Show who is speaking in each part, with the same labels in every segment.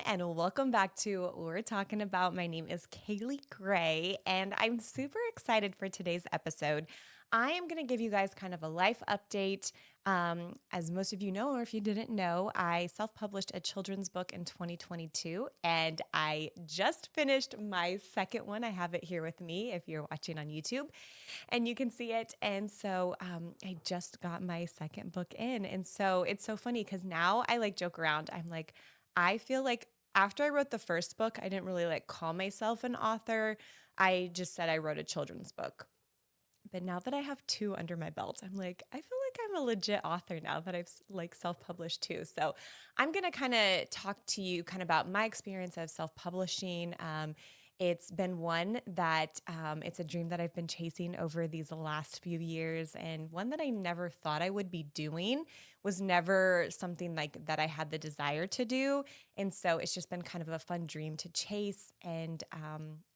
Speaker 1: and welcome back to what we're talking about. My name is Kaylee Gray, and I'm super excited for today's episode. I am going to give you guys kind of a life update. As most of you know, or if you didn't know, I self published a children's book in 2022, and I just finished my second one. I have it here with me if you're watching on YouTube, and you can see it. And so I just got my second book in. And so it's so funny because now I like joke around. I'm like, I feel like after I wrote the first book, I didn't really like call myself an author. I just said I wrote a children's book. But now that I have two under my belt, I'm like, I feel like I'm a legit author now that I've like self-published too. So I'm going to kind of talk to you kind of about my experience of self-publishing. It's been one that it's a dream that I've been chasing over these last few years, and one that I never thought I would be doing, was never something like that I had the desire to do. And so it's just been kind of a fun dream to chase. And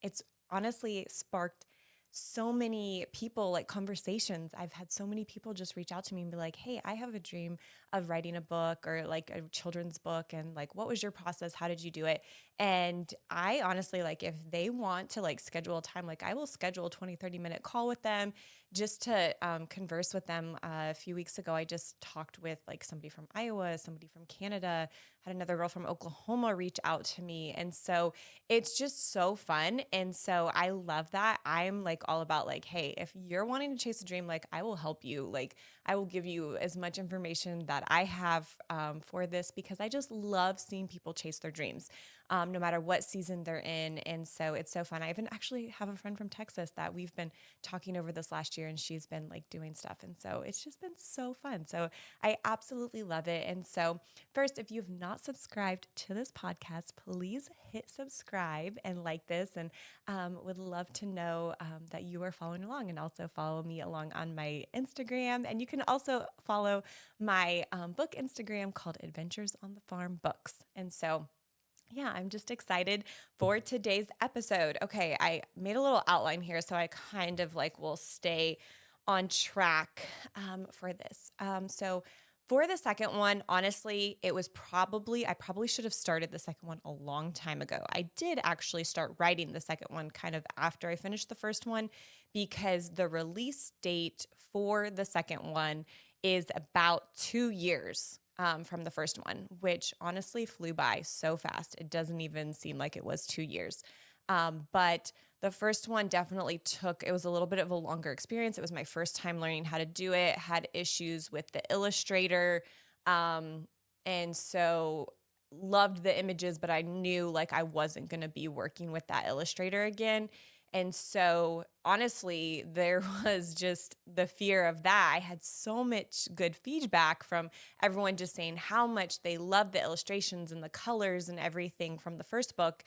Speaker 1: it's honestly sparked so many people, like conversations. I've had so many people just reach out to me and be like, hey, I have a dream of writing a book or like a children's book. And like, what was your process? How did you do it? And I honestly, like, if they want to like schedule a time, like I will schedule a 20, 30-minute call with them just to converse with them. A few weeks ago, I just talked with like somebody from Iowa, somebody from Canada, had another girl from Oklahoma reach out to me. And so it's just so fun. And so I love that. I'm like all about like, hey, if you're wanting to chase a dream, like I will help you. Like I will give you as much information that I have for this, because I just love seeing people chase their dreams, no matter what season they're in. And so it's so fun. I even actually have a friend from Texas that we've been talking over this last year, and she's been like doing stuff. And so it's just been so fun. So I absolutely love it. And so first, if you've not subscribed to this podcast, please hit subscribe and like this, and would love to know that you are following along, and also follow me along on my Instagram. And you can also follow my book Instagram called Adventures on the Farm Books. And so yeah, I'm just excited for today's episode. Okay, I made a little outline here so I kind of like will stay on track for this. So for the second one, honestly, I probably should have started the second one a long time ago. I did actually start writing the second one kind of after I finished the first one, because the release date for the second one is about 2 years from the first one, which honestly flew by so fast. It doesn't even seem like it was 2 years. But the first one definitely it was a little bit of a longer experience. It was my first time learning how to do it, had issues with the illustrator. And so loved the images, but I knew like I wasn't going to be working with that illustrator again. And so honestly, there was just the fear of that. I had so much good feedback from everyone just saying how much they loved the illustrations and the colors and everything from the first book.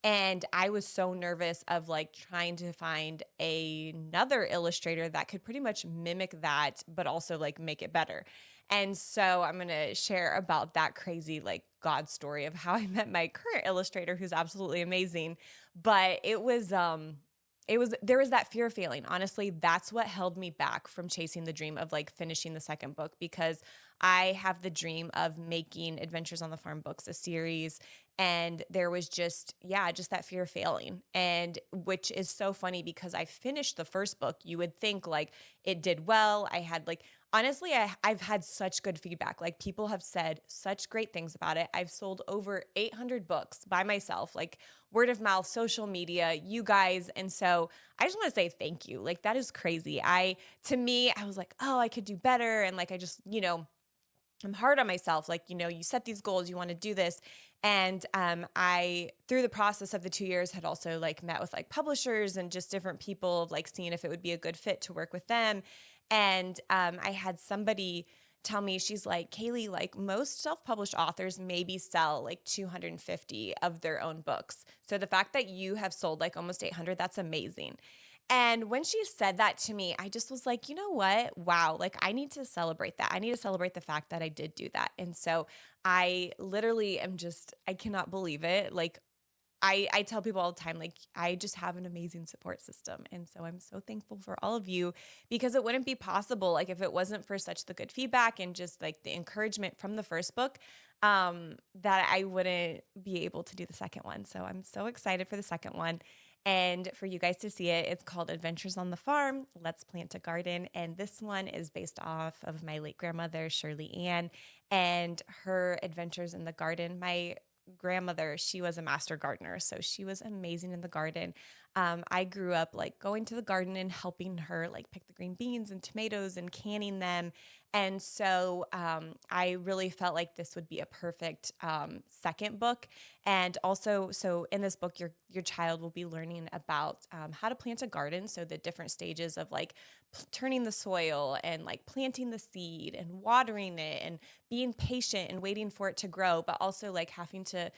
Speaker 1: And I was so nervous of like trying to find another illustrator that could pretty much mimic that, but also like make it better. And so I'm going to share about that crazy like God story of how I met my current illustrator, who's absolutely amazing. But there was that fear of failing. Honestly, that's what held me back from chasing the dream of like finishing the second book, because I have the dream of making Adventures on the Farm Books a series. And there was just that fear of failing. And which is so funny because I finished the first book. You would think like it did well. I had like, honestly, I've had such good feedback. Like people have said such great things about it. I've sold over 800 books by myself, like word of mouth, social media, you guys. And so I just want to say thank you. Like that is crazy. To me, I was like, oh, I could do better. And like, I just, I'm hard on myself. Like, you set these goals, you want to do this. And I, through the process of the 2 years, had also like met with like publishers and just different people, like seeing if it would be a good fit to work with them. And I had somebody tell me, she's like, Kaylee, like most self-published authors maybe sell like 250 of their own books. So the fact that you have sold like almost 800, that's amazing. And when she said that to me, I just was like, you know what? Wow. Like I need to celebrate that. I need to celebrate the fact that I did do that. And so I literally I cannot believe it. Like I tell people all the time, like, I just have an amazing support system. And so I'm so thankful for all of you, because it wouldn't be possible, like, if it wasn't for such the good feedback and just like the encouragement from the first book. that I wouldn't be able to do the second one. So I'm so excited for the second one and for you guys to see it. It's called Adventures on the Farm, Let's Plant a Garden. And this one is based off of my late grandmother, Shirley Ann, and her adventures in the garden. My grandmother, she was a master gardener, so she was amazing in the garden. I grew up like going to the garden and helping her like pick the green beans and tomatoes and canning them. And so I really felt like this would be a perfect second book. And also, so in this book, your child will be learning about how to plant a garden. So the different stages of like turning the soil and like planting the seed and watering it and being patient and waiting for it to grow, but also like having to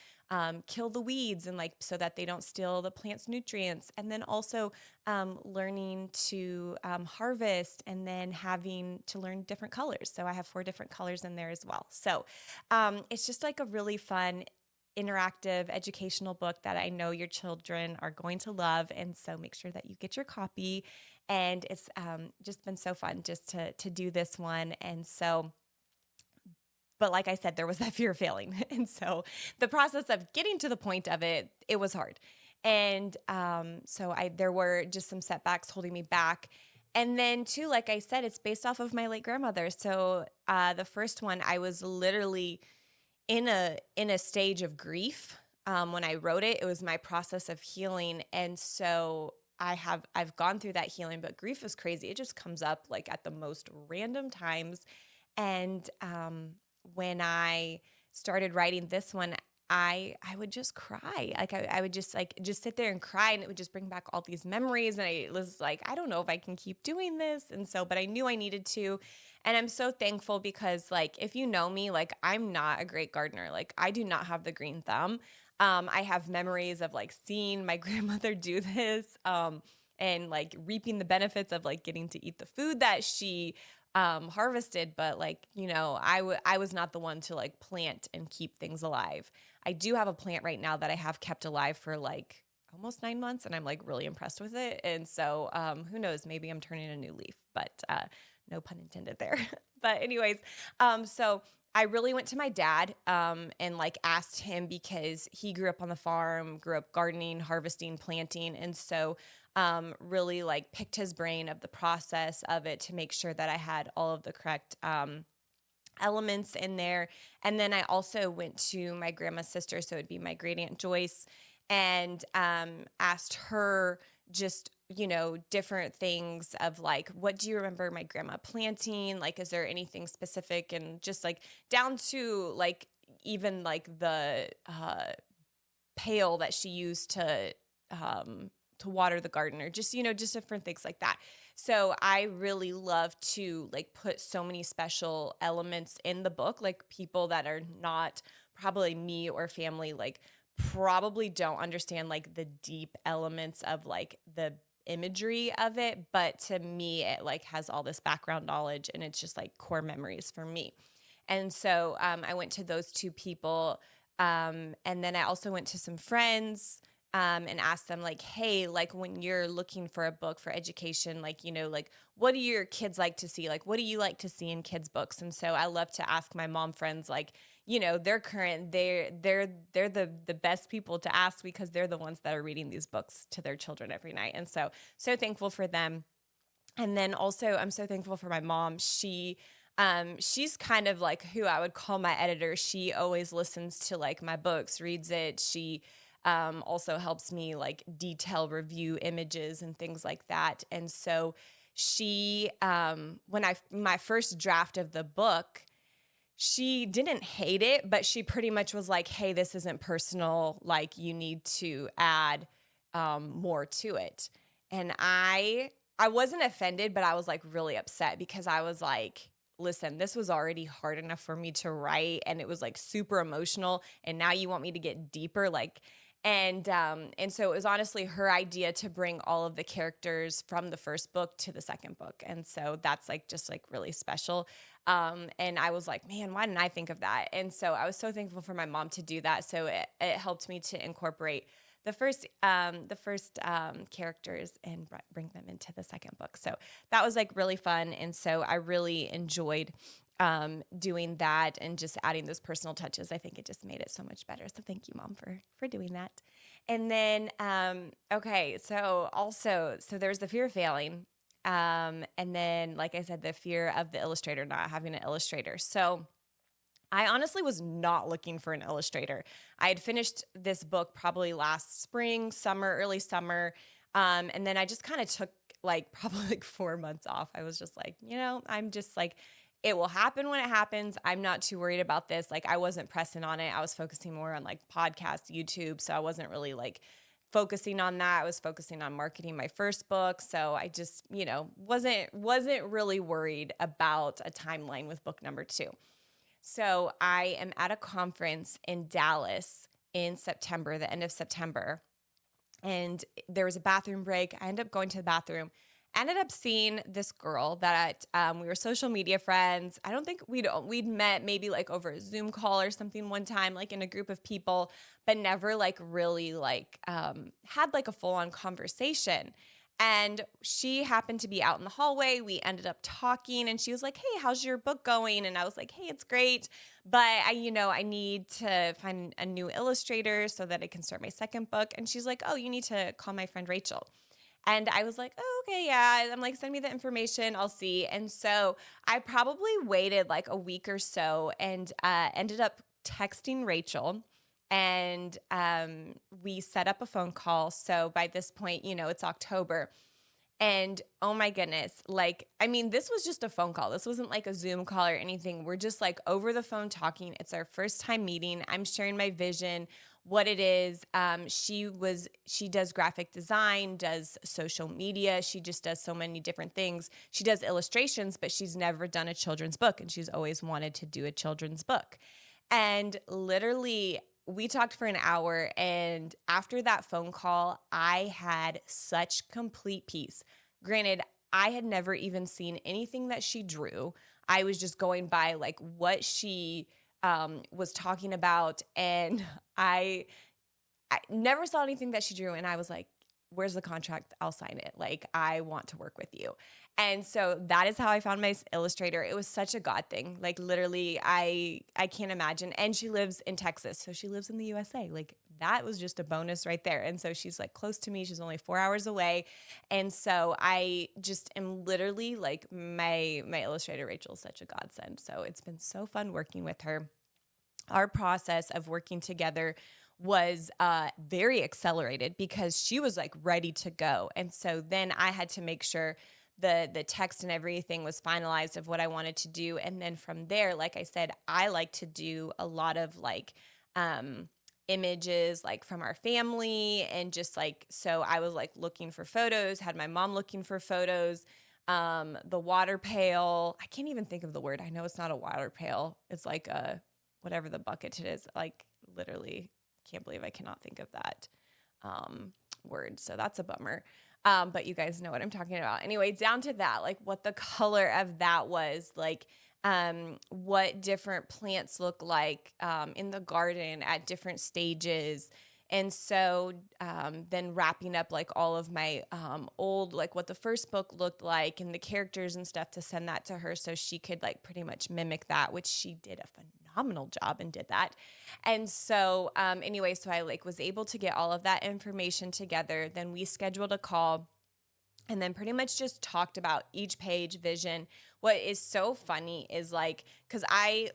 Speaker 1: kill the weeds and like so that they don't steal the plant's nutrients. And then also learning to harvest and then having to learn different colors. So I have 4 different colors in there as well. So it's just like a really fun, interactive educational book that I know your children are going to love. And so make sure that you get your copy. And it's just been so fun just to do this one. And so, but like I said, there was that fear of failing. And so the process of getting to the point of it, it was hard. And so there were just some setbacks holding me back. And then too, like I said, it's based off of my late grandmother. So the first one, I was literally in a stage of grief when I wrote it. It was my process of healing, and so I've gone through that healing. But grief is crazy; it just comes up like at the most random times. And when I started writing this one, I would just cry. Like I would just sit there and cry, and it would just bring back all these memories. And I was like, I don't know if I can keep doing this. And so, but I knew I needed to. And I'm so thankful because like if you know me, like I'm not a great gardener. Like I do not have the green thumb. I have memories of like seeing my grandmother do this. And like reaping the benefits of like getting to eat the food that she harvested, but like, I was not the one to like plant and keep things alive. I do have a plant right now that I have kept alive for like almost 9 months, and I'm like really impressed with it. And so, who knows, maybe I'm turning a new leaf, but no pun intended there. But anyways, so I really went to my dad and like asked him because he grew up on the farm, grew up gardening, harvesting, planting. And so really like picked his brain of the process of it to make sure that I had all of the correct elements in there. And then I also went to my grandma's sister, so it'd be my great aunt Joyce, and asked her just different things of like, what do you remember my grandma planting? Like, is there anything specific? And just like down to like even like the pail that she used to water the garden, or just just different things like that. So I really love to like put so many special elements in the book, like people that are not probably me or family, like probably don't understand like the deep elements of like the imagery of it, but to me it like has all this background knowledge, and it's just like core memories for me. And so I went to those 2 people, and then I also went to some friends and asked them like, hey, like when you're looking for a book for education, like, like what do your kids like to see? Like, what do you like to see in kids' books? And so I love to ask my mom friends, like, they're current, they're the best people to ask because they're the ones that are reading these books to their children every night. And so thankful for them. And then also I'm so thankful for my mom. She's kind of like who I would call my editor. She always listens to like my books, reads it. She also helps me like detail review images and things like that. And so she, my first draft of the book, she didn't hate it, but she pretty much was like, hey, this isn't personal. Like you need to add more to it. And I wasn't offended, but I was like really upset because I was like, listen, this was already hard enough for me to write, and it was like super emotional, and now you want me to get deeper, like. And so it was honestly her idea to bring all of the characters from the first book to the second book. And so that's like just like really special. And I was like, man, why didn't I think of that? And so I was so thankful for my mom to do that. So it helped me to incorporate the first characters and bring them into the second book. So that was like really fun. And so I really enjoyed doing that and just adding those personal touches. I think it just made it so much better. So thank you, Mom, for doing that. And then, okay, so also, so there's the fear of failing. And then, like I said, the fear of the illustrator, not having an illustrator. So I honestly was not looking for an illustrator. I had finished this book probably last spring, summer, early summer. And then I just kind of took like probably like 4 months off. I was just like, I'm just like, it will happen when it happens. I'm not too worried about this. Like, I wasn't pressing on it. I was focusing more on like podcasts, YouTube. So I wasn't really like focusing on that. I was focusing on marketing my first book. So I just, wasn't really worried about a timeline with book number 2. So I am at a conference in Dallas in September, the end of September, and there was a bathroom break. I ended up going to the bathroom. Ended up seeing this girl that we were social media friends. I don't think we'd met maybe like over a Zoom call or something one time, like in a group of people, but never like really like had like a full on conversation. And she happened to be out in the hallway. We ended up talking and she was like, "Hey, how's your book going?" And I was like, "Hey, it's great. But I need to find a new illustrator so that I can start my second book." And she's like, "Oh, you need to call my friend Rachel." And I was like, "Oh, okay, yeah." I'm like, "Send me the information. I'll see." And so I probably waited like a week or so and ended up texting Rachel. And we set up a phone call. So by this point, it's October. And oh my goodness, like, I mean, this was just a phone call. This wasn't like a Zoom call or anything. We're just like over the phone talking. It's our first time meeting. I'm sharing my vision, what it is. She does graphic design, does social media. She just does so many different things. She does illustrations, but she's never done a children's book. And she's always wanted to do a children's book. And literally, we talked for an hour. And after that phone call, I had such complete peace. Granted, I had never even seen anything that she drew. I was just going by like what she was talking about. And I never saw anything that she drew. And I was like, "Where's the contract? I'll sign it. Like, I want to work with you." And so that is how I found my illustrator. It was such a God thing. Like, literally, I can't imagine. And she lives in Texas, so she lives in the USA. Like, that was just a bonus right there. And so she's like close to me. She's only 4 hours away. And so I just am literally like my illustrator Rachel is such a godsend. So it's been so fun working with her. Our process of working together was very accelerated because she was like ready to go. And so then I had to make sure the text and everything was finalized of what I wanted to do. And then from there, like I said, I like to do a lot of like images like from our family and just like, so I was like looking for photos, had my mom looking for photos, the water pail. I can't even think of the word. I know it's not a water pail. It's like a, whatever the bucket it is, like literally can't believe I cannot think of that word. So that's a bummer. But you guys know what I'm talking about. Anyway, down to that, like what the color of that was, like what different plants look like in the garden at different stages. And so then wrapping up like all of my old, like what the first book looked like and the characters and stuff to send that to her so she could like pretty much mimic that, which she did a phenomenal job and did that. And so anyway, so I like was able to get all of that information together. Then we scheduled a call and then pretty much just talked about each page vision. What is so funny is like, because I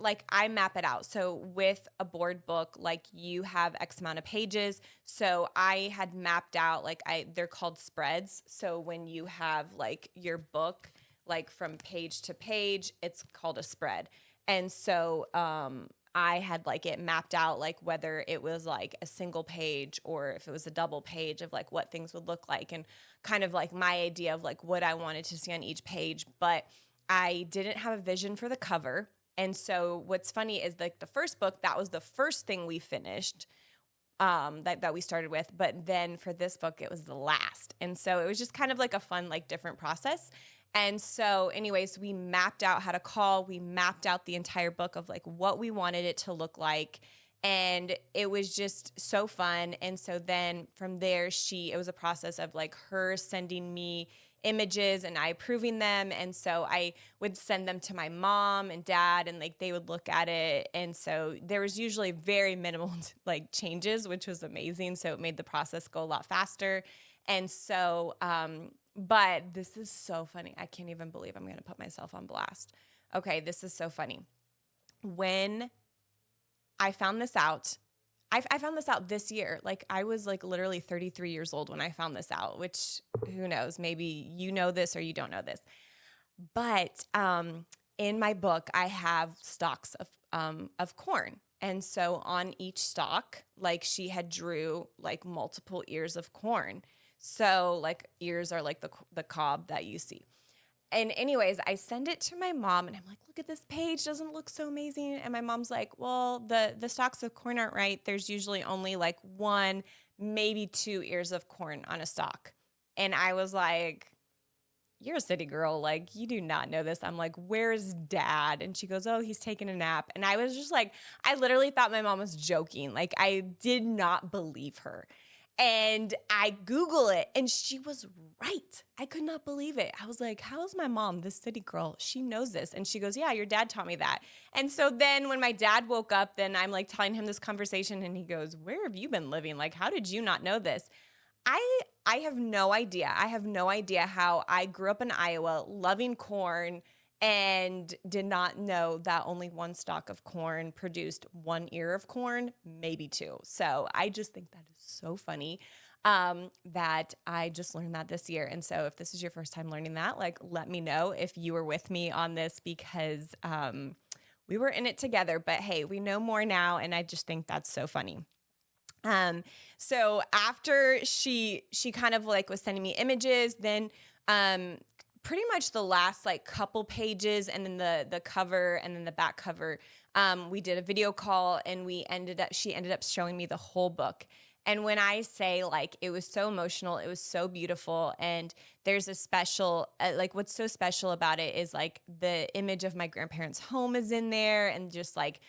Speaker 1: map it out. So with a board book, like you have X amount of pages. So I had mapped out like they're called spreads. So when you have like your book, like from page to page, it's called a spread. And so I had like it mapped out like whether it was like a single page or if it was a double page of like what things would look like and kind of like my idea of like what I wanted to see on each page. But I didn't have a vision for the cover. And so what's funny is like the first book, that was the first thing we finished that we started with. But then for this book, it was the last. And so it was just kind of like a fun, like different process. And so anyways, we mapped out how to call. We mapped out the entire book of like what we wanted it to look like. And it was just so fun. And so then from there, it was a process of like her sending me images and I approving them. And so I would send them to my mom and dad, and like they would look at it. And so there was usually very minimal like changes, which was amazing. So it made the process go a lot faster. And so, but this is so funny. I can't even believe I'm going to put myself on blast. Okay, this is so funny. When I found this out, I found this out this year. Like I was like literally 33 years old when I found this out, which who knows, maybe you know this or you don't know this. But in my book, I have stalks of corn. And so on each stalk, like she had drew like multiple ears of corn. So like ears are like the cob that you see. And anyways, I send it to my mom and I'm like, look at this page, doesn't it look so amazing? And my mom's like, well, the stalks of corn aren't right. There's usually only like one, maybe two ears of corn on a stalk. And I was like, you're a city girl. Like, you do not know this. I'm like, where's dad? And she goes, oh, he's taking a nap. And I was just like, I literally thought my mom was joking. Like, I did not believe her. And I Google it and she was right. I could not believe it. I was like, how is my mom, this city girl? She knows this. And she goes, yeah, your dad taught me that. And so then when my dad woke up, then I'm like telling him this conversation and he goes, where have you been living? Like, how did you not know this? I have no idea. I have no idea how I grew up in Iowa loving corn and did not know that only one stalk of corn produced one ear of corn, maybe two. So I just think that is so funny that I just learned that this year. And so if this is your first time learning that, like, let me know if you were with me on this because we were in it together. But hey, we know more now. And I just think that's so funny. So after she kind of like was sending me images, then pretty much the last like couple pages and then the cover and then the back cover, we did a video call and she ended up showing me the whole book. And when I say like it was so emotional, it was so beautiful. And there's a special, like what's so special about it is like the image of my grandparents' home is in there and just like,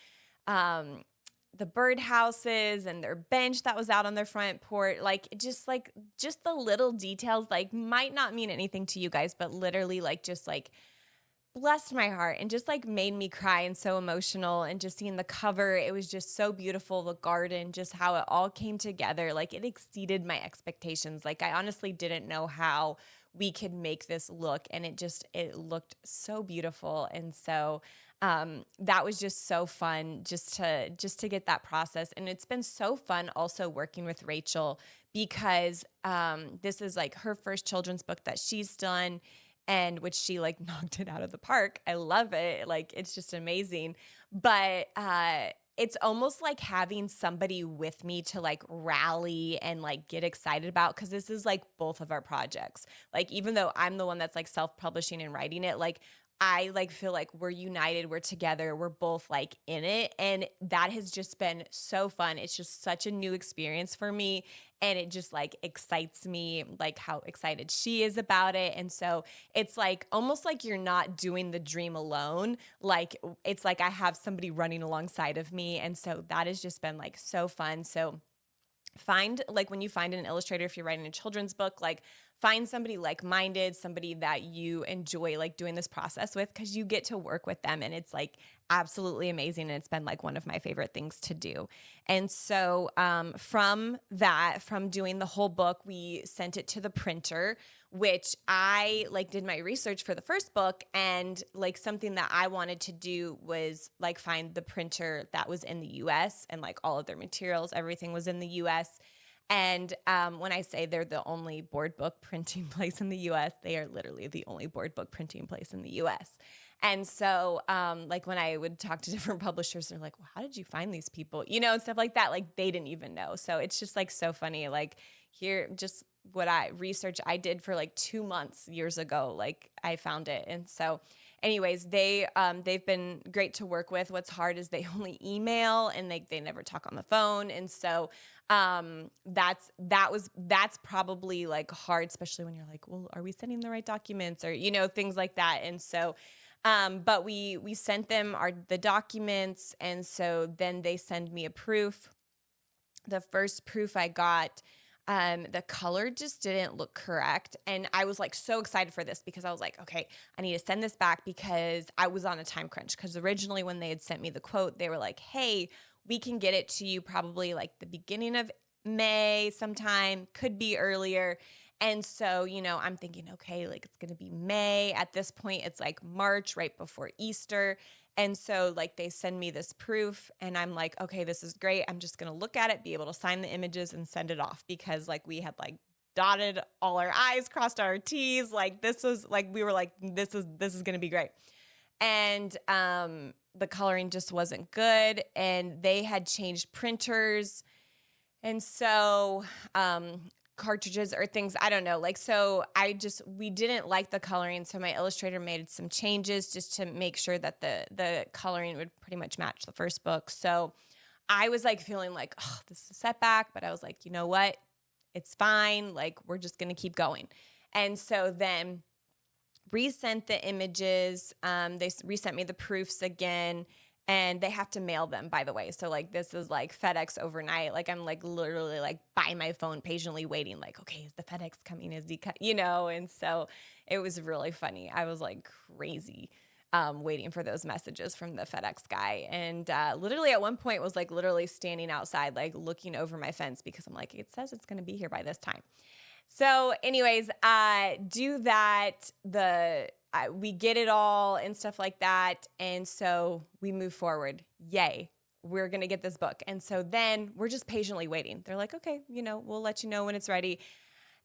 Speaker 1: the birdhouses and their bench that was out on their front porch, like just the little details, like might not mean anything to you guys, but literally like just like blessed my heart and just like made me cry and so emotional. And just seeing the cover, it was just so beautiful. The garden, just how it all came together, like it exceeded my expectations. Like I honestly didn't know how we could make this look, and it looked so beautiful. And so that was just so fun just to get that process. And it's been so fun also working with Rachel because this is like her first children's book that she's done, and which she like knocked it out of the park. I love it. Like it's just amazing. But it's almost like having somebody with me to like rally and like get excited about, because this is like both of our projects. Like even though I'm the one that's like self-publishing and writing it, like I like feel like we're united, we're together, we're both like in it. And that has just been so fun. It's just such a new experience for me. And it just like excites me, like how excited she is about it. And so it's like almost like you're not doing the dream alone. Like it's like I have somebody running alongside of me. And so that has just been like so fun. So find like when you find an illustrator, if you're writing a children's book, like find somebody like-minded, somebody that you enjoy like doing this process with, because you get to work with them and it's like absolutely amazing. And it's been like one of my favorite things to do. And so from doing the whole book, we sent it to the printer, which I like did my research for the first book. And like something that I wanted to do was like find the printer that was in the US and like all of their materials, everything was in the US. And when I say they're the only board book printing place in the US, they are literally the only board book printing place in the US. And so like when I would talk to different publishers, they're like, well, how did you find these people? You know, and stuff like that. Like they didn't even know. So it's just like so funny. Like here, just what research I did for like 2 months years ago, like I found it. And so anyways, they've been great to work with. What's hard is they only email and they never talk on the phone. And so that's probably like hard, especially when you're like, well, are we sending the right documents or, you know, things like that. And so but we sent them the documents, and so then they send me a proof. The first proof I got The color just didn't look correct. And I was like so excited for this because I was like, okay, I need to send this back because I was on a time crunch. Because originally, when they had sent me the quote, they were like, hey, we can get it to you probably like the beginning of May sometime, could be earlier. And so, I'm thinking, okay, like it's going to be May. At this point, it's like March, right before Easter. And so, like, they send me this proof, and I'm like, okay, this is great. I'm just going to look at it, be able to sign the images, and send it off because, like, we had like dotted all our I's, crossed our T's. Like, this was like, we were like, this is going to be great. And the coloring just wasn't good, and they had changed printers. And so, cartridges or things, I don't know. Like, so we didn't like the coloring. So my illustrator made some changes just to make sure that the coloring would pretty much match the first book. So I was like feeling like, oh, this is a setback, but I was like, you know what? It's fine. Like, we're just going to keep going. And so then resent the images. They resent me the proofs again. And they have to mail them, by the way. So, like, this is like FedEx overnight. Like, I'm like literally like by my phone, patiently waiting. Like, okay, is the FedEx coming? Is he And so it was really funny. I was like crazy waiting for those messages from the FedEx guy. And literally at one point was like literally standing outside, like looking over my fence because I'm like, it says it's going to be here by this time. So anyways, do that. We get it all and stuff like that. And so we move forward. Yay. We're going to get this book. And so then we're just patiently waiting. They're like, okay, we'll let you know when it's ready.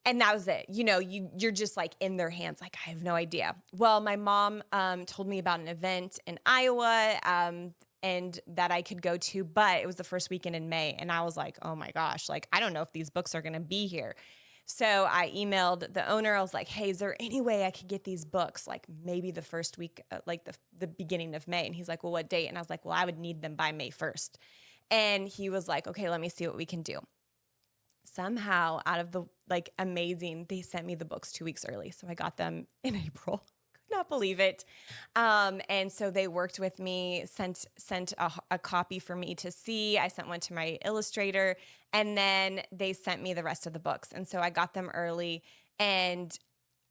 Speaker 1: And that was it. You're just like in their hands. Like, I have no idea. Well, my mom told me about an event in Iowa and that I could go to, but it was the first weekend in May. And I was like, oh my gosh, like, I don't know if these books are going to be here. So I emailed the owner. I was like, hey, is there any way I could get these books, like maybe the first week, like the beginning of May? And he's like, well, what date? And I was like, well, I would need them by May 1st. And he was like, okay, let me see what we can do. Somehow, out of the like amazing, they sent me the books 2 weeks early. So I got them in April. Could not believe it. And so they worked with me, sent a copy for me to see. I sent one to my illustrator, and then they sent me the rest of the books. And so I got them early, and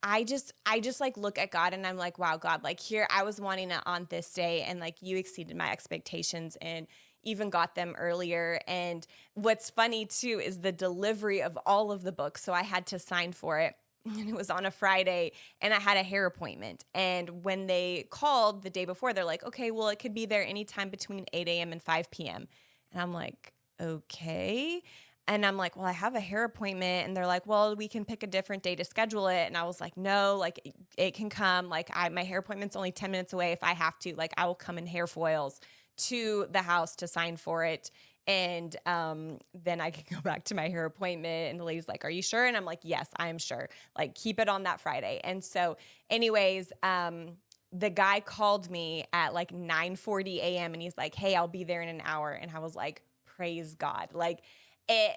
Speaker 1: I just like look at God and I'm like, wow, God, like here I was wanting it on this day, and like you exceeded my expectations and even got them earlier. And what's funny too is the delivery of all of the books. So I had to sign for it. And it was on a Friday, and I had a hair appointment. And when they called the day before, they're like, okay, well, it could be there anytime between 8 a.m. and 5 p.m. And I'm like, okay. And I'm like, well, I have a hair appointment. And they're like, well, we can pick a different day to schedule it. And I was like, no, like it can come. Like my hair appointment's only 10 minutes away. If I have to, like I will come in hair foils to the house to sign for it. And then I could go back to my hair appointment. And the lady's like, are you sure? And I'm like, yes, I am sure. Like, keep it on that Friday. And so anyways, the guy called me at like 9:40 a.m. and he's like, hey, I'll be there in an hour. And I was like, praise God. Like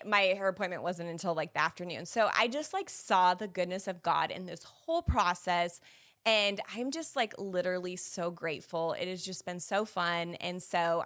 Speaker 1: my hair appointment wasn't until like the afternoon. So I just like saw the goodness of God in this whole process. And I'm just like literally so grateful. It has just been so fun. And so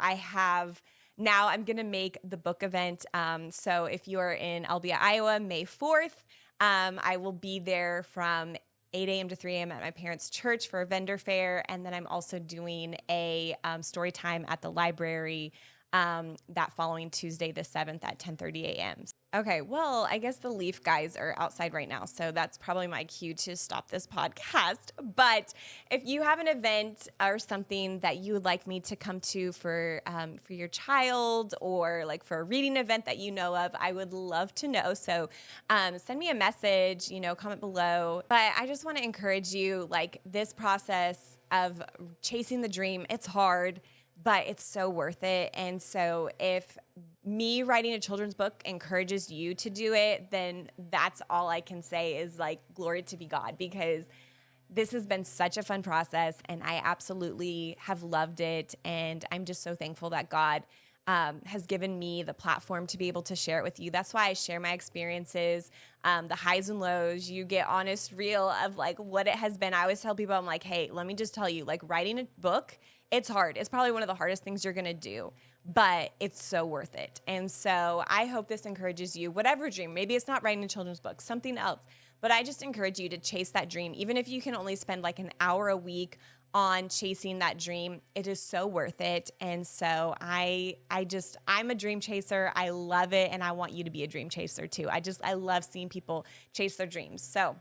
Speaker 1: now I'm going to make the book event. So if you are in Albia, Iowa, May 4th, I will be there from 8 a.m. to 3 a.m. at my parents' church for a vendor fair. And then I'm also doing a story time at the library that following Tuesday, the 7th at 10:30 a.m. Okay, well, I guess the leaf guys are outside right now, so that's probably my cue to stop this podcast. But if you have an event or something that you would like me to come to for your child, or like for a reading event that you know of, I would love to know. So send me a message, comment below. But I just want to encourage you, like this process of chasing the dream, it's hard, but it's so worth it. And so if me writing a children's book encourages you to do it, then that's all I can say is like, glory to be God, because this has been such a fun process and I absolutely have loved it. And I'm just so thankful that God has given me the platform to be able to share it with you. That's why I share my experiences, the highs and lows. You get honest, real of like what it has been. I always tell people, I'm like, hey, let me just tell you, like writing a book, it's hard. It's probably one of the hardest things you're going to do, but it's so worth it. And so I hope this encourages you, whatever dream, maybe it's not writing a children's book, something else, but I just encourage you to chase that dream. Even if you can only spend like an hour a week on chasing that dream, it is so worth it. And so I'm a dream chaser. I love it. And I want you to be a dream chaser too. I love seeing people chase their dreams. So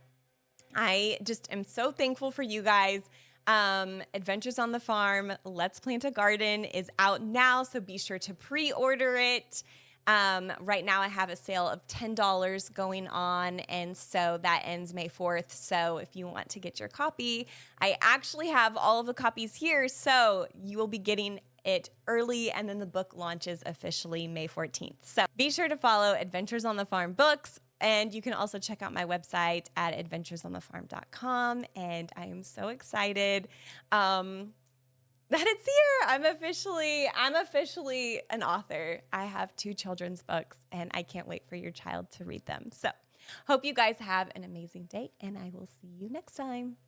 Speaker 1: I just am so thankful for you guys. Adventures on the Farm, Let's Plant a Garden is out now. So be sure to pre-order it. Right now I have a sale of $10 going on, and so that ends May 4th. So if you want to get your copy, I actually have all of the copies here, so you will be getting it early, and then the book launches officially May 14th. So be sure to follow Adventures on the Farm Books, and you can also check out my website at adventuresonthefarm.com, and I am so excited that it's here. I'm officially an author. I have 2 children's books, and I can't wait for your child to read them. So hope you guys have an amazing day, and I will see you next time.